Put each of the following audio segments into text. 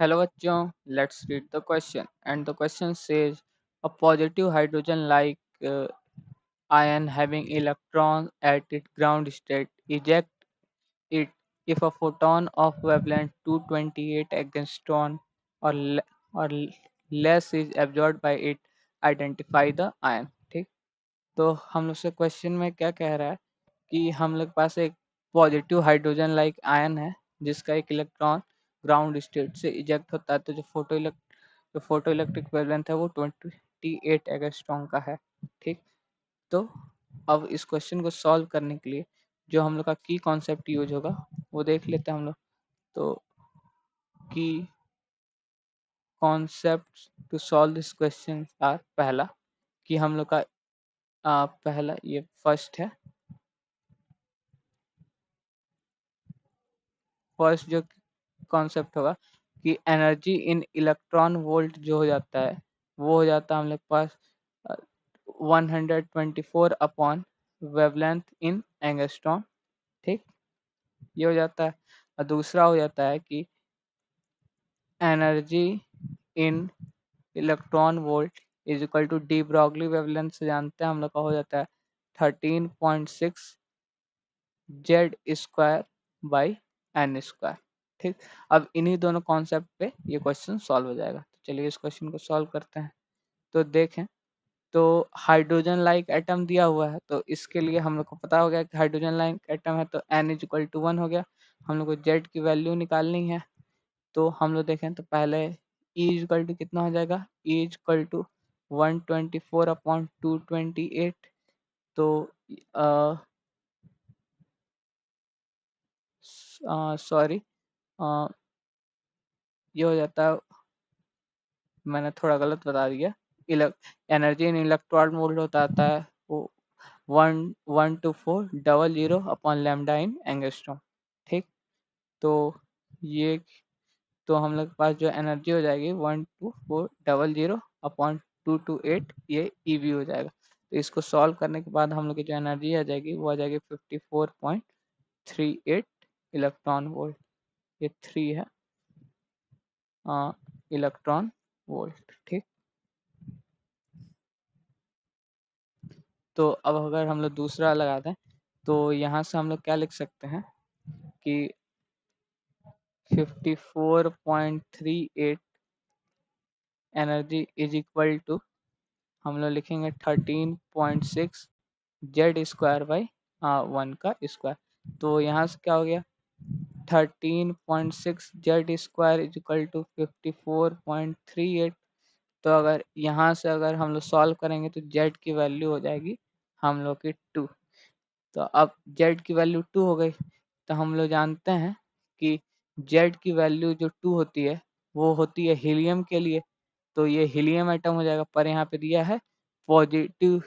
Hello bachchon, let's read the question. And the question says a positive hydrogen like ion having electron at its ground state eject it if a photon of wavelength 228 angstrom or, or less is absorbed by it. Identify the ion. ठीक, तो हम लोग से question में क्या कह रहा है कि हम लोग के पास एक पॉजिटिव हाइड्रोजन लाइक आयन है जिसका एक इलेक्ट्रॉन ग्राउंड स्टेट से इजेक्ट होता है, तो जो फोटो इलेक्ट्रिक वेवलेंथ है वो 28 एंगस्ट्रॉम का है। ठीक, तो अब इस क्वेश्चन को सॉल्व करने के लिए जो हम लोग का की कॉन्सेप्ट यूज होगा वो देख लेते हैं हम लोग। तो की concept to solve this question are, पहला कि हम लोग का पहला ये फर्स्ट है। फर्स्ट जो कॉन्सेप्ट होगा कि एनर्जी इन इलेक्ट्रॉन वोल्ट जो हो जाता है वो हो जाता है हम लोग के पास 124 अपॉन वेवलेंथ इन एंगस्ट्रॉम। ठीक, ये हो जाता है। और दूसरा हो जाता है कि energy in electron volt is equal to de Broglie wavelength से जानते हैं हम लोग का हो जाता है 13.6 Z square by n square. ठीक, अब इन्हीं दोनों कॉन्सेप्ट पे ये क्वेश्चन सॉल्व हो जाएगा। तो चलिए इस क्वेश्चन को सॉल्व करते हैं। तो देखें, तो हाइड्रोजन लाइक एटम दिया हुआ है, तो इसके लिए हम लोग को पता हो गया कि हाइड्रोजन लाइक एटम है तो n इज इक्वल टू 1 हो गया। हम लोग को z की वैल्यू निकालनी है, तो हम लोग देखें तो पहले E इज इक्वल टू कितना हो जाएगा, E is equal to 124 upon 228। तो सॉरी, ये हो जाता है, मैंने थोड़ा गलत बता दिया। एनर्जी इन इलेक्ट्रॉन वोल्ट होता आता है वो 112400 अपॉन लैम्डा इन एंगस्ट्रॉम। ठीक, तो ये, तो हम लोग के पास जो एनर्जी हो जाएगी 12400 अपॉन 228, ये ईवी हो जाएगा। तो इसको सॉल्व करने के बाद हम लोग की जो एनर्जी आ जाएगी वो आ जाएगी 54.38 इलेक्ट्रॉन वोल्ट। ये 3 है इलेक्ट्रॉन वोल्ट। ठीक, तो अब अगर हम लोग दूसरा लगाते हैं तो यहाँ से हम लोग क्या लिख सकते हैं कि 54.38 एनर्जी इज इक्वल टू, हम लोग लिखेंगे 13.6 जेड स्क्वायर बाई 1 का स्क्वायर। तो यहाँ से क्या हो गया, 13.6 Z square is equal to 54.38। तो अगर यहाँ से अगर हम लोग सॉल्व करेंगे तो जेड की वैल्यू हो जाएगी हम लोग की 2। तो अब जेड की वैल्यू 2 हो गई, तो हम लोग जानते हैं कि जेड की वैल्यू जो 2 होती है वो होती है हीलियम के लिए। तो ये हीलियम एटम हो जाएगा, पर यहाँ पे दिया है positive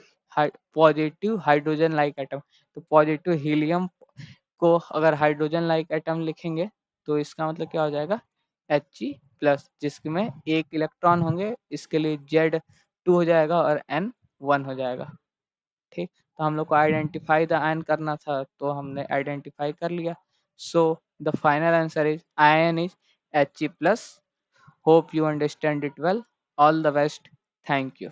positive hydrogen like atom. तो पॉजिटिव हीलियम को अगर हाइड्रोजन लाइक एटम लिखेंगे तो इसका मतलब क्या हो जाएगा, He+, जिसमें एक इलेक्ट्रॉन होंगे, इसके लिए Z2 हो जाएगा और N 1 हो जाएगा। ठीक, तो हम लोग को आइडेंटिफाई द आयन करना था तो हमने आइडेंटिफाई कर लिया। So the final answer is ion is He+। Hope you understand it well. All the best. Thank you.